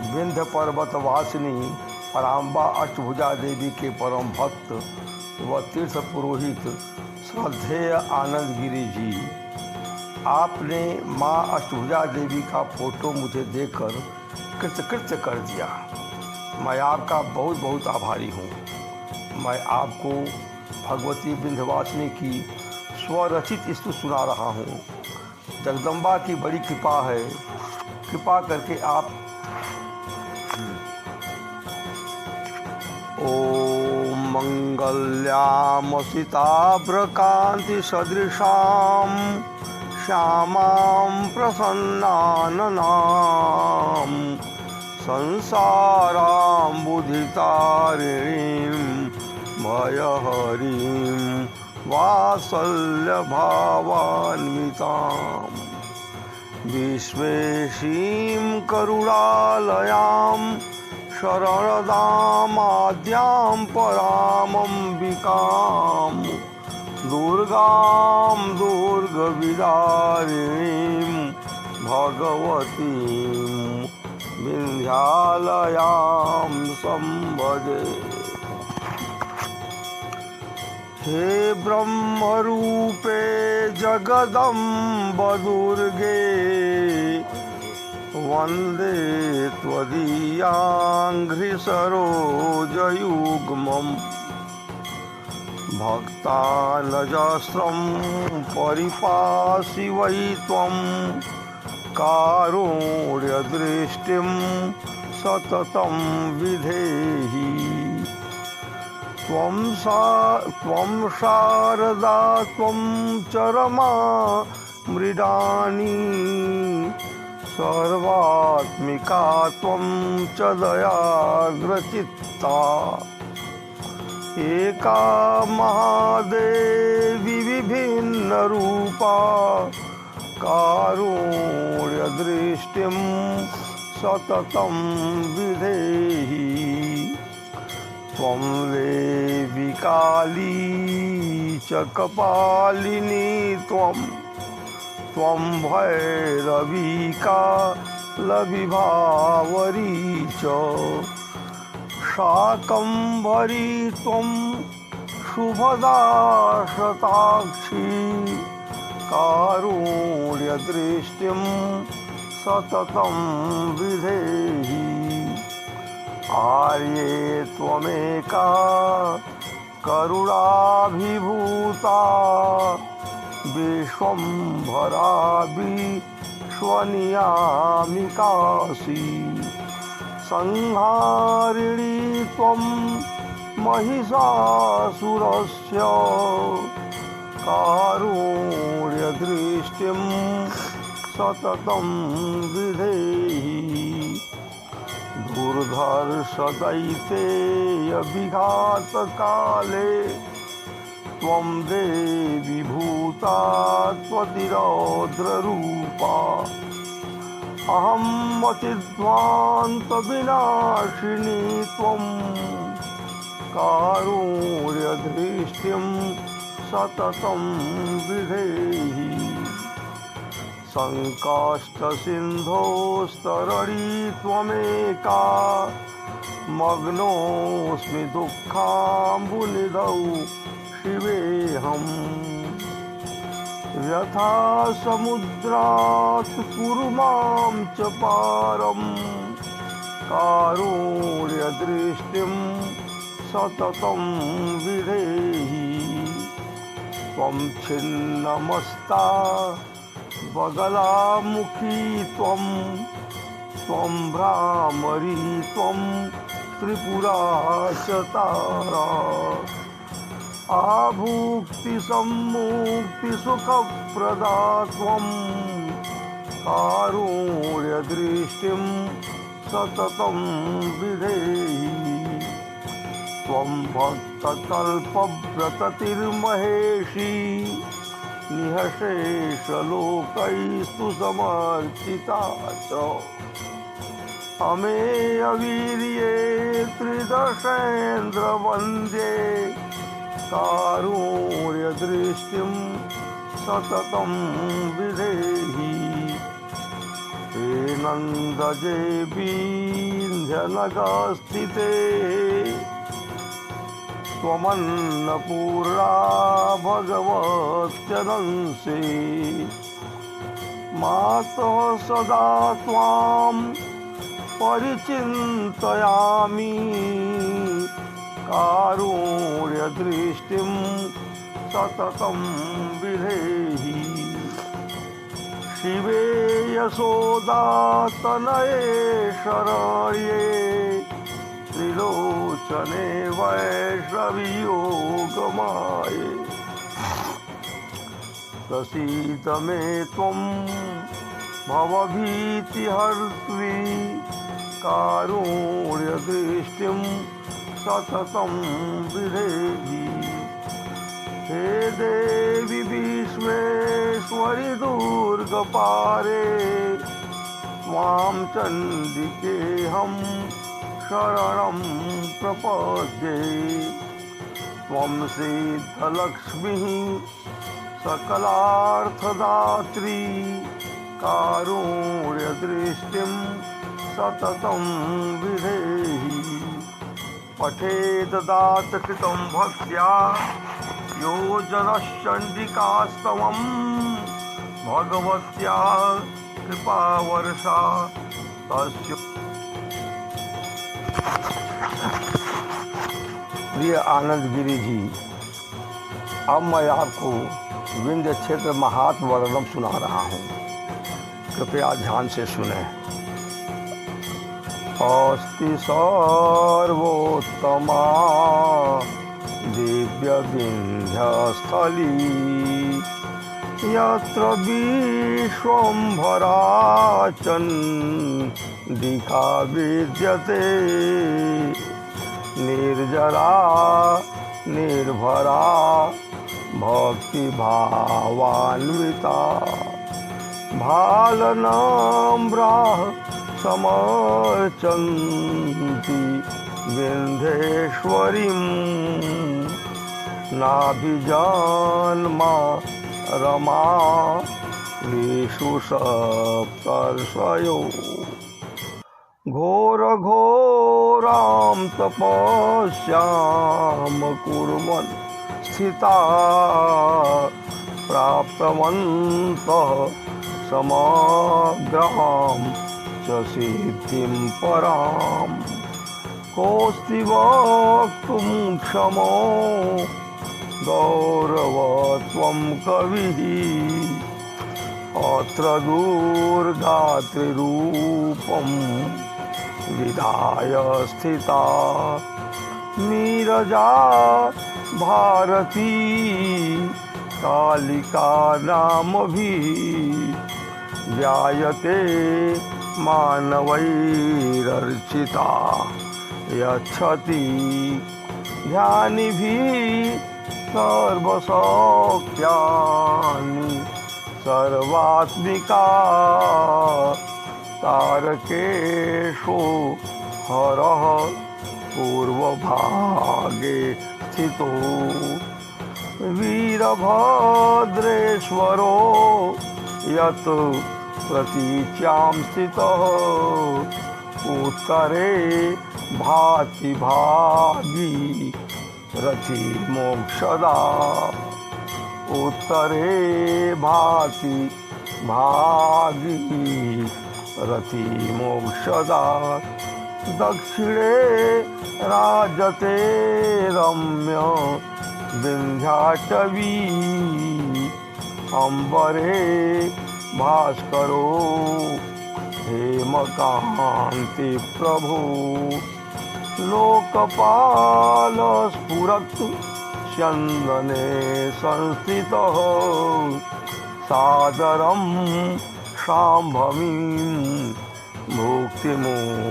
विंध्य पर्वत वासिनी पराम्बा अष्टभुजा देवी के परम भक्त व तीर्थ पुरोहित श्रद्धेय आनंद गिरी जी, आपने माँ अष्टभुजा देवी का फोटो मुझे देकर कृतकृत्य कर दिया। मैं आपका बहुत बहुत आभारी हूँ। मैं आपको भगवती विंध्यवासिनी की स्वरचित स्तुति सुना रहा हूँ। जगदम्बा की बड़ी कृपा है, कृपा करके आप ओम मंगल्याम सीताभ्रकांति सदृशाम श्यामां प्रसन्नाननां संसारां बुधितारिणीं भयहरीं वात्सल्यभावान्वितां विश्वेशीं करुणालयां शरणदामाद्यां परामम्बिकां दुर्गां दुर्गविदारिणीं भगवतीं विन्ध्यालयां संभजे। हे ब्रह्मरूपे जगदम्ब दुर्गे वन्दे त्वदीयाङ्घ्रिसरोजयुग्मम् भक्तानजस्रं परिपासि वै त्वं कारुण्यदृष्टिं सततं विधेहि। त्वं शारदा त्वं चरमा मृडानी सर्वात्मिका त्वं च दयार्द्रचित्ता एका महादेवी विभिन्नरूपा कारुण्यदृष्टिं सततं विधेहि। त्वं देवी काली च कपालिनी त्वं भैरवी कालविभावरी च शाकम्भरी त्वं शुभदा शताक्षी कारुण्यदृष्टिं सततं विधेहि। आर्ये त्वमेका करुणाभिभूता विश्वम्भरा विश्वनियामिकासि संहारिणी त्वं महिषासुरस्य कारुण्यदृष्टिं सततं विधेहि। दुर्धर्षदैतेयविघातकाले त्वं देवी भूता त्वतिरौद्ररूपा अहं मतिध्वान्तविनाशिनी त्वं कारुण्यदृष्टिं सततं विधेहि। संकाष्ठसिन्धोस्तरणी त्वमेका मग्नोऽस्मि दुःखाम्बुनिधौ शिवेऽहम् यथा समुद्रात् कुरु मां च पारं कारुण्यदृष्टिं सततं विधेहि। त्वं छिन्नमस्ता बगलामुखी त्वं भ्रामरी त्वं त्रिपुरा च तारा आभुक्तिसम्मुक्तिसुखप्रदा त्वं कारुण्यदृष्टिं सततं विधेहि। त्वं भक्तकल्पव्रततिर्महेशी निःशेषलोकैस्तु समर्चिता च अमेयवीर्ये त्रिदशेन्द्रवन्द्ये कारुण्यदृष्टिं सततं विधेहि। हे नन्दजे विन्ध्यनगस्थिते त्वमन्नपूर्णा भगवत्यनंसे मातः सदा त्वां परिचिन्तयामि कारुण्यदृष्टिं सततं विधेहि शिवे यशोदातनये शरण्ये त्रिलोचने वैष्णवियोगमाये प्रसीद मे त्वं भवभीतिहर्त्री कारुण्यदृष्टिं सततं विधेहि हे देवी विश्वेश्वरि दुर्गपारे त्वां चण्डिकेऽहं शरणं प्रपद्ये त्वं सिद्धलक्ष्मीः सकलार्थदात्री कारुण्यदृष्टिं सततं विधेहि पठेद दातकृतं भक्त्या यो जनश्चण्डिकास्तवं भगवत्या कृपावर्षा तस्य। प्रिय आनंद गिरी जी, अब मैं आपको विंध्य क्षेत्र महात्म वर्णन सुना रहा हूँ, कृपया ध्यान से सुने। अस्ति सर्वोत्तमा दिव्य विंध्यस्थली यत्र विश्वम्भरा चण्डिका विद्यते निर्जरा निर्भरा भक्तिभावान्विता भालनम्राः समर्चन्ति विन्ध्येश्वरीं नाभिजन्मा रमा विषु सप्तर्षयो घोरघोरां तपस्यां कुर्वन् स्थिता प्राप्तवन्तः समग्रां च सिद्धिं परां कोऽस्ति वक्तुं क्षमो गौरवत्वं कविः अत्र दुर्गात्रिरूपं विधाय स्थिता नीरजा भारती कालिका नामभिः ध्यायते मानवैरर्चिता यच्छति ध्यानिभिः सर्वसौख्यानि सर्वात्मिका तारकेषु हरः पूर्वभागे स्थितो वीरभद्रेश्वरो यत् प्रतीच्यां स्थितः उत्तरे भाति भागी रथि मोक्षदा उत्तरे भाति भागी रथि मोक्षदा दक्षिणे राजते रम्य विन्ध्याटवी अम्बरे भास्करो हेमकान्ति प्रभु लोकपाल स्फुरत् चन्दने संस्थितः सादरं शाम्भवीं मुक्तिमुक्तिप्रदां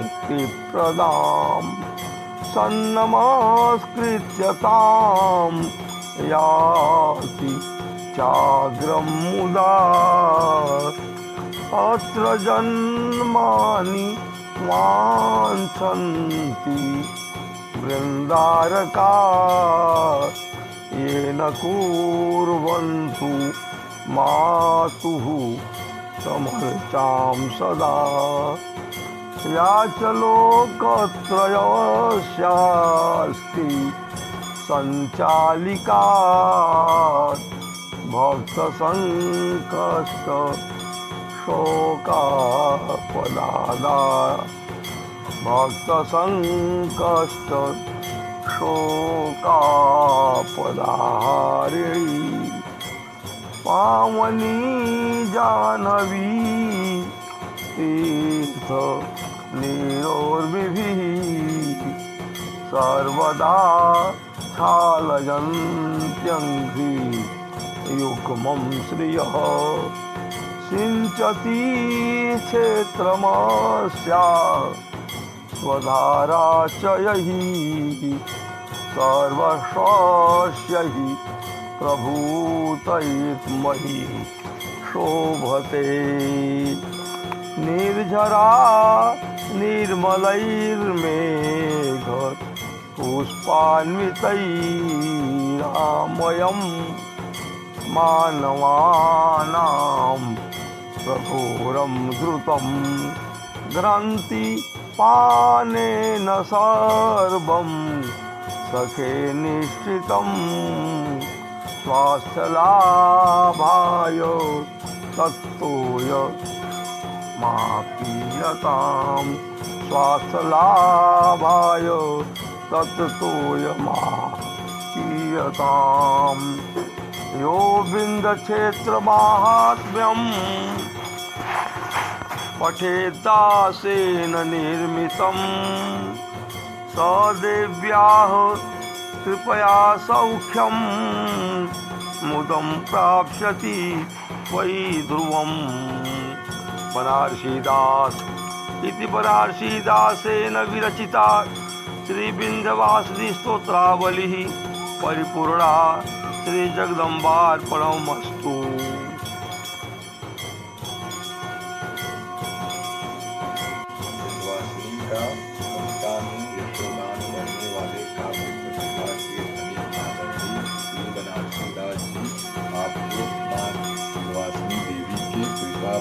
सन्नमस्कृत्य तां याति चाग्रं मुदा अत्र जन्मानि वाञ्छन्ति वृन्दारका येन कुर्वन्तु मातुः समर्चां सदा या च लोकत्रयस्यास्ति संचालिका भक्तसङ्कष्ट शोकापदादा भक्तसङ्कष्ट शोकापदाहारिणी पावनी जाह्नवी तीर्थ नीरोर्विभिः सर्वदा क्षालयन्त्यङ्घ्रि युग्मं श्रियः सिञ्चति क्षेत्रमस्या स्वधारा च यहि सर्वस्वस्य हि प्रभूतैर्महि शोभते निर्झरा निर्मलैर्मेघ पुष्पान्वितैरामयं मानवानां प्रघोरं द्रुतं ग्रन्थि पानेन सर्वं सखे निश्चितं स्वास्थ्यलाभाय तत्तोय मा पीयतां स्वास्थ्यलाभाय तत्तोय मा पीयताम् यो बिन्दक्षेत्रमाहात्म्यं पठेद्दासेन निर्मितं स देव्याः कृपया सौख्यं मुदं प्राप्स्यति त्वयि ध्रुवम्। बनारसीदास इति बनारसीदासेन विरचिता श्रीविन्ध्यवासिनी स्तोत्रावलिः परिपूर्णा श्रीजगदम्बार्पणमस्तु।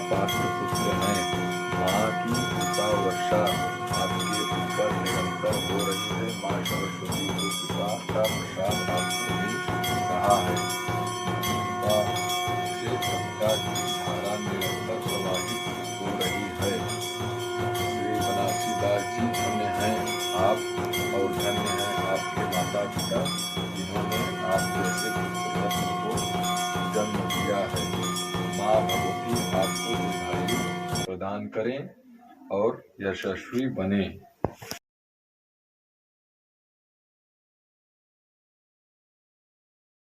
पात्र पुत्र हैं। माँ की कृपा वर्षा आपके ऊपर निरंतर हो रही है। माँ सरस्वती की कृपा का प्रसाद आपको मिल रहा है। कृपा से गंगा की धारा निरंतर प्रवाहित हो रही है। श्री बनारसीदास जी धन्य हैं आप और धन्य हैं आपके माता पिता जिन्होंने आप जैसे पुत्र रत्न को जन्म दिया है। माँ भगवती आपको दीर्घायु प्रदान करें और यशस्वी बने।